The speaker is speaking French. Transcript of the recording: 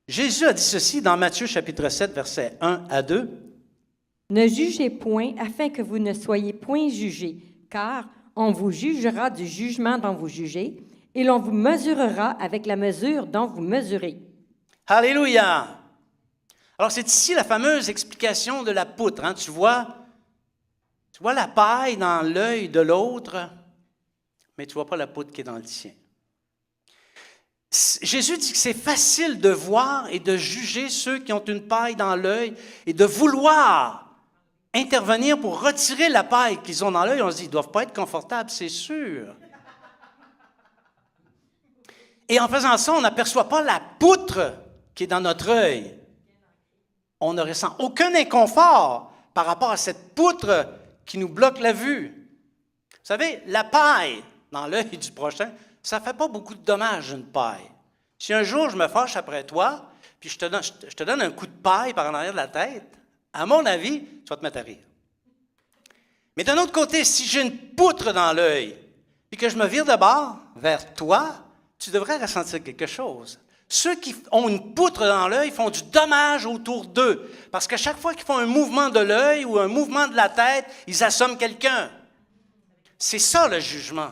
Jésus a dit ceci dans Matthieu chapitre 7, versets 1 à 2. « Ne jugez point, afin que vous ne soyez point jugés, car on vous jugera du jugement dont vous jugez, et l'on vous mesurera avec la mesure dont vous mesurez. » Alléluia! Alors, c'est ici la fameuse explication de la poutre. Hein? Tu vois la paille dans l'œil de l'autre, mais tu ne vois pas la poutre qui est dans le tien. Jésus dit que c'est facile de voir et de juger ceux qui ont une paille dans l'œil et de vouloir intervenir pour retirer la paille qu'ils ont dans l'œil. On se dit, ils ne doivent pas être confortables, c'est sûr. Et en faisant ça, on n'aperçoit pas la poutre qui est dans notre œil. On ne ressent aucun inconfort par rapport à cette poutre qui nous bloque la vue. Vous savez, la paille dans l'œil du prochain, ça ne fait pas beaucoup de dommages, une paille. Si un jour je me fâche après toi, puis je te donne un coup de paille par en arrière de la tête, à mon avis, tu vas te mettre à rire. Mais d'un autre côté, si j'ai une poutre dans l'œil, puis que je me vire de bord vers toi, tu devrais ressentir quelque chose. Ceux qui ont une poutre dans l'œil font du dommage autour d'eux, parce qu'à chaque fois qu'ils font un mouvement de l'œil ou un mouvement de la tête, ils assomment quelqu'un. C'est ça le jugement.